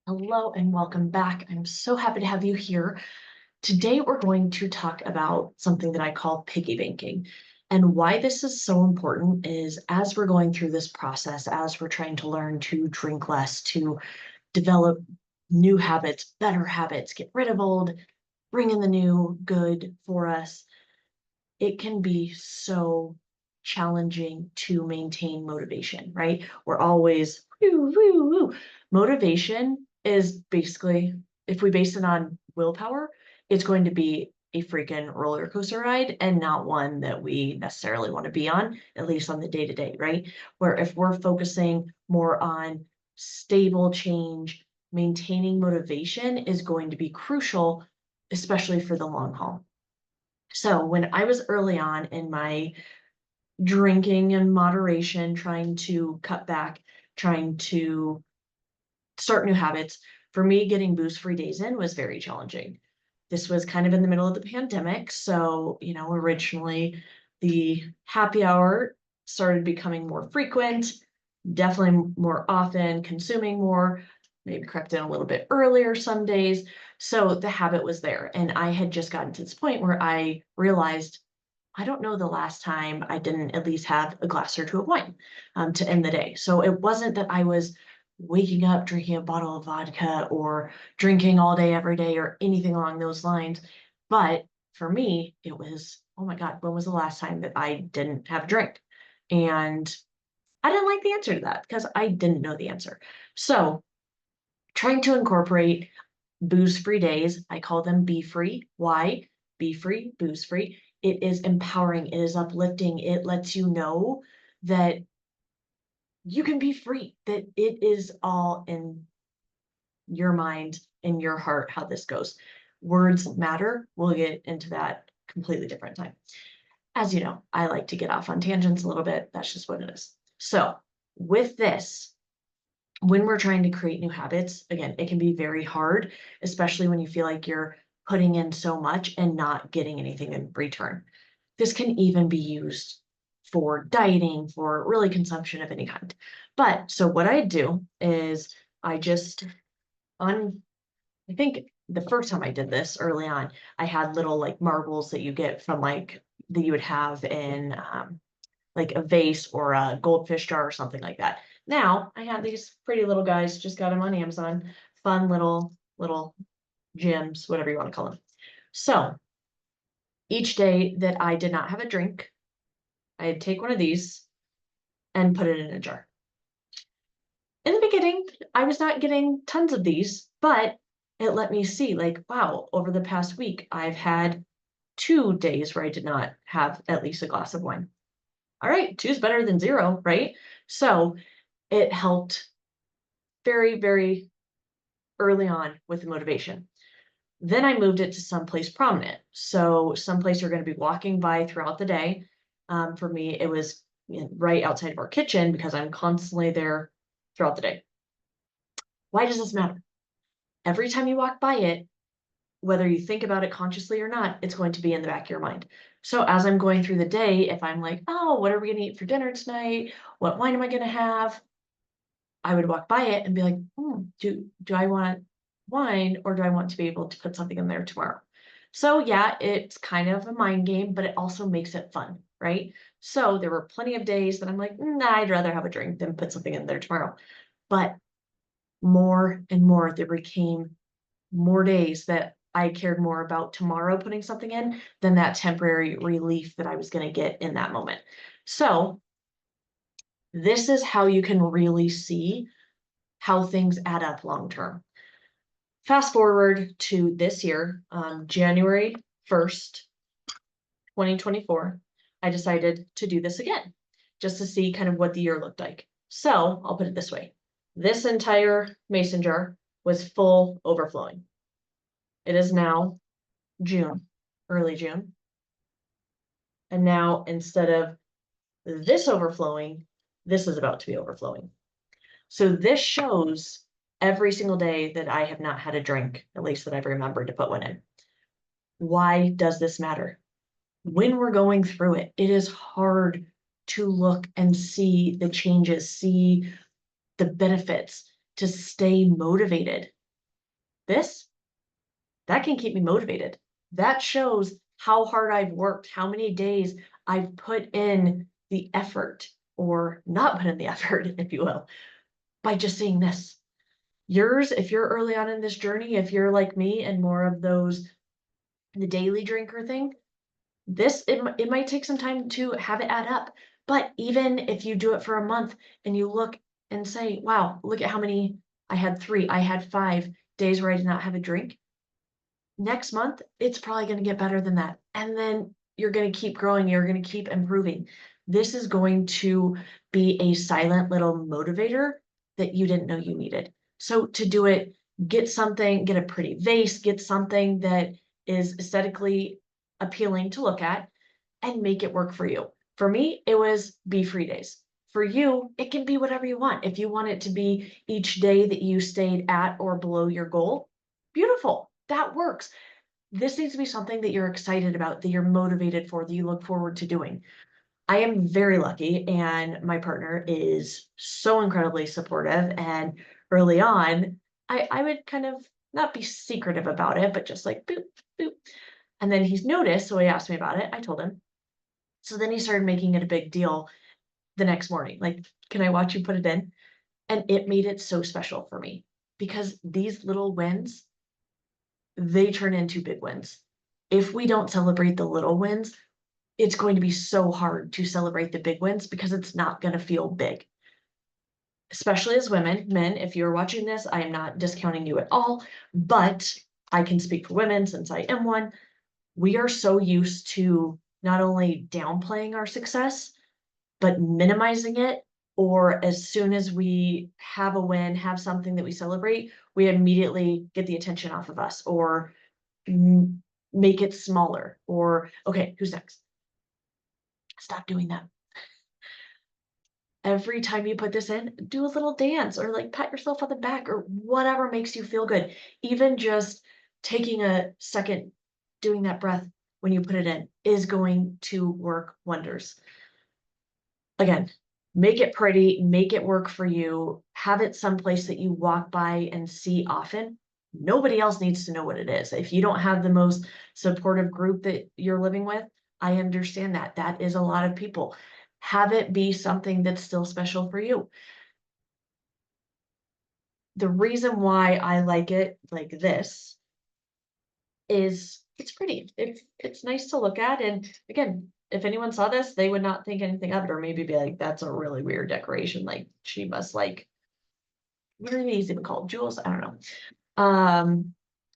Hello and welcome back. I'm so happy to have you here. Today, we're going to talk about something that I call piggy banking. And why this is so important is as we're going through this process, as we're trying to learn to drink less, to develop new habits, better habits, get rid of old, bring in the new good for us, it can be so challenging to maintain motivation, right? We're always woo, woo, woo. Motivation is basically, if we base it on willpower, it's going to be a freaking roller coaster ride and not one that we necessarily want to be on, at least on the day to day, right? Where if we're focusing more on stable change, maintaining motivation is going to be crucial, especially for the long haul. So when I was early on in my drinking in moderation, trying to cut back, trying to start new habits, for me, getting booze-free days in was very challenging. This was kind of in the middle of the pandemic. So, originally the happy hour started becoming more frequent, definitely more often, consuming more, maybe crept in a little bit earlier some days. So the habit was there. And I had just gotten to this point where I realized I don't know the last time I didn't at least have a glass or two of wine to end the day. So it wasn't that I was waking up drinking a bottle of vodka or drinking all day every day or anything along those lines. But for me, it was, oh my God, when was the last time that I didn't have a drink? And I didn't like the answer to that because I didn't know the answer. So trying to incorporate booze-free days, I call them be free. Why? Be free, booze free. It is empowering, it is uplifting, it lets you know that you can be free, that it is all in your mind, in your heart, how this goes. Words matter. We'll get into that completely different time. As you know, I like to get off on tangents a little bit. That's just what it is. So, with this, when we're trying to create new habits, again, it can be very hard, especially when you feel like you're putting in so much and not getting anything in return. This can even be used for dieting, for really consumption of any kind. But so what I do is I just on I think the first time I did this early on, I had little like marbles that you get from like that you would have in like a vase or a goldfish jar or something like that. Now I have these pretty little guys, just got them on Amazon, fun little gems, whatever you want to call them. So each day that I did not have a drink, I'd take one of these and put it in a jar. In the beginning, I was not getting tons of these, but it let me see like, wow, over the past week, I've had 2 days where I did not have at least a glass of wine. All right, two's better than zero, right? So it helped very, very early on with the motivation. Then I moved it to someplace prominent. So someplace you're going to be walking by throughout the day. For me, it was right outside of our kitchen because I'm constantly there throughout the day. Why does this matter? Every time you walk by it, whether you think about it consciously or not, it's going to be in the back of your mind. So as I'm going through the day, if I'm like, oh, what are we going to eat for dinner tonight? What wine am I going to have? I would walk by it and be like, do I want wine or do I want to be able to put something in there tomorrow? So yeah, it's kind of a mind game, but it also makes it fun, right? So there were plenty of days that I'm like, nah, I'd rather have a drink than put something in there tomorrow. But more and more, there became more days that I cared more about tomorrow putting something in than that temporary relief that I was going to get in that moment. So this is how you can really see how things add up long term. Fast forward to this year, January 1st, 2024, I decided to do this again just to see kind of what the year looked like. So I'll put it this way. This entire mason jar was full overflowing. It is now June, early June. And now instead of this overflowing, this is about to be overflowing. So this shows every single day that I have not had a drink, at least that I've remembered to put one in. Why does this matter? When we're going through it, it is hard to look and see the changes, see the benefits, to stay motivated. This, that can keep me motivated. That shows how hard I've worked, how many days I've put in the effort or not put in the effort, if you will, by just seeing this. Yours, if you're early on in this journey, if you're like me and more of those, the daily drinker thing, it might take some time to have it add up. But even if you do it for a month and you look and say, wow, look at how many I had 3, I had 5 days where I did not have a drink. Next month, it's probably going to get better than that. And then you're going to keep growing, you're going to keep improving. This is going to be a silent little motivator that you didn't know you needed. So to do it, get something, get a pretty vase, get something that is aesthetically appealing to look at and make it work for you. For me, it was Be Free Days. For you, it can be whatever you want. If you want it to be each day that you stayed at or below your goal, beautiful. That works. This needs to be something that you're excited about, that you're motivated for, that you look forward to doing. I am very lucky, and my partner is so incredibly supportive. And early on, I would kind of not be secretive about it, but just like boop, boop. And then he's noticed, so he asked me about it. I told him. So then he started making it a big deal the next morning. Like, can I watch you put it in? And it made it so special for me because these little wins, they turn into big wins. If we don't celebrate the little wins, it's going to be so hard to celebrate the big wins because it's not going to feel big. Especially as women, men, if you're watching this, I am not discounting you at all, but I can speak for women since I am one. We are so used to not only downplaying our success, but minimizing it. Or as soon as we have a win, have something that we celebrate, we immediately get the attention off of us or make it smaller. Or, okay, who's next? Stop doing that. Every time you put this in, do a little dance or like pat yourself on the back or whatever makes you feel good. Even just taking a second, doing that breath when you put it in is going to work wonders. Again, make it pretty, make it work for you, have it someplace that you walk by and see often. Nobody else needs to know what it is. If you don't have the most supportive group that you're living with, I understand that. That is a lot of people. Have it be something that's still special for you. The reason why I like it like this is it's pretty. It's nice to look at. And again, if anyone saw this, they would not think anything of it, or maybe be like, that's a really weird decoration. Like she must like, what are these even called? Jewels? I don't know.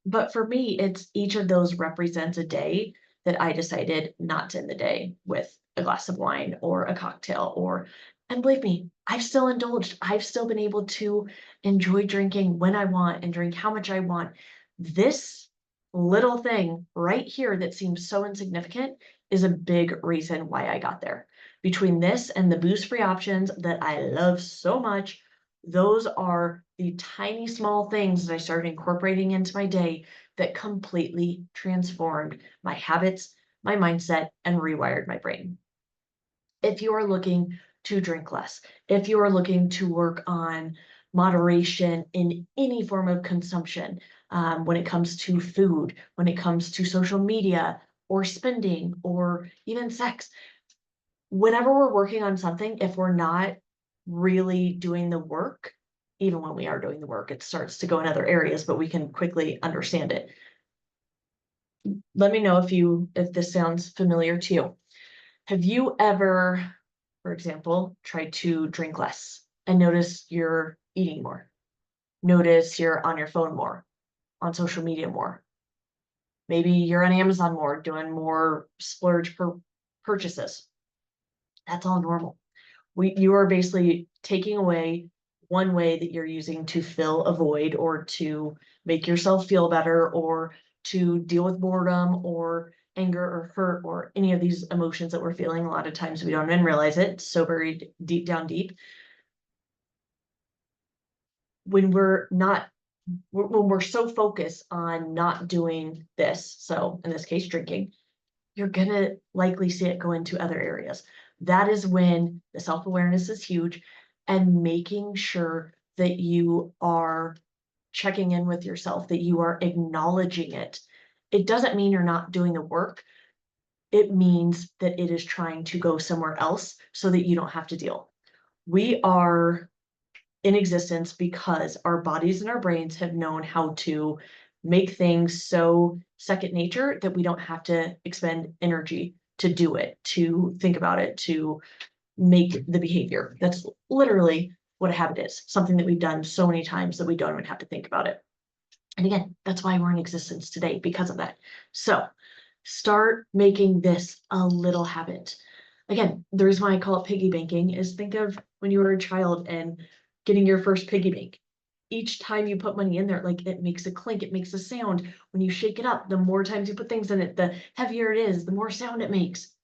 But for me, it's each of those represents a day that I decided not to end the day with a glass of wine or a cocktail or, and believe me, I've still indulged. I've still been able to enjoy drinking when I want and drink how much I want. This little thing right here that seems so insignificant is a big reason why I got there. Between this and the booze-free options that I love so much, those are the tiny small things that I started incorporating into my day that completely transformed my habits, my mindset, and rewired my brain. If you are looking to drink less, if you are looking to work on moderation in any form of consumption, when it comes to food, when it comes to social media or spending or even sex, whenever we're working on something, if we're not really doing the work, even when we are doing the work, it starts to go in other areas, but we can quickly understand it. Let me know if this sounds familiar to you. Have you ever, for example, tried to drink less and notice you're eating more? Notice you're on your phone more, on social media more. Maybe you're on Amazon more, doing more splurge purchases. That's all normal. You are basically taking away one way that you're using to fill a void or to make yourself feel better or to deal with boredom or anger or hurt or any of these emotions that we're feeling. A lot of times we don't even realize it. It's so buried deep down deep. When we're so focused on not doing this, so in this case, drinking, you're gonna likely see it go into other areas. That is when the self-awareness is huge and making sure that you are checking in with yourself, that you are acknowledging it. It doesn't mean you're not doing the work. It means that it is trying to go somewhere else so that you don't have to deal. We are in existence because our bodies and our brains have known how to make things so second nature that we don't have to expend energy to do it, to think about it, to make the behavior. That's literally what a habit is, something that we've done so many times that we don't even have to think about it. And again, that's why we're in existence today, because of that. So start making this a little habit. Again, the reason why I call it piggy banking is, think of when you were a child and getting your first piggy bank. Each time you put money in there, like, it makes a clink, it makes a sound. When you shake it up, the more times you put things in it, the heavier it is, the more sound it makes.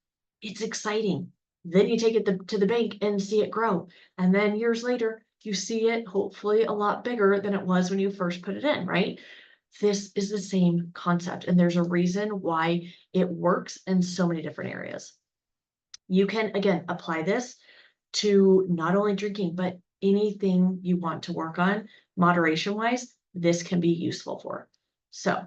It's exciting. Then you take it to the bank and see it grow. And then years later, you see it hopefully a lot bigger than it was when you first put it in, right? This is the same concept, and there's a reason why it works in so many different areas. You can, again, apply this to not only drinking, but anything you want to work on moderation wise, this can be useful for. So,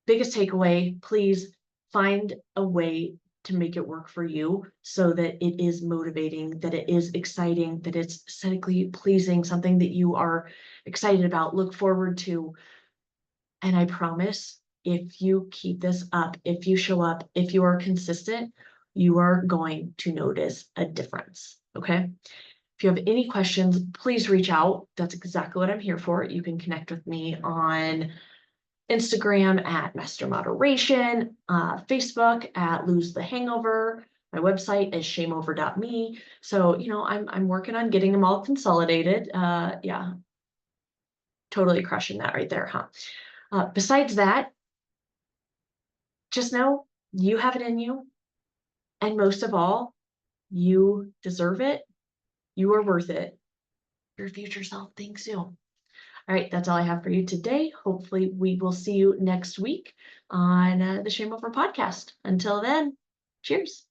biggest takeaway, please find a way to make it work for you so that it is motivating, that it is exciting, that it's aesthetically pleasing, something that you are excited about, look forward to. And I promise, if you keep this up, if you show up, if you are consistent, you are going to notice a difference. Okay. If you have any questions, please reach out. That's exactly what I'm here for. You can connect with me on Instagram at Master Moderation, Facebook at Lose the Hangover. My website is shameover.me. So, I'm working on getting them all consolidated. Yeah, totally crushing that right there, huh? Besides that, just know you have it in you. And most of all, you deserve it. You are worth it. Your future self thinks so. All right, that's all I have for you today. Hopefully, we will see you next week on the Shame Over podcast. Until then, cheers.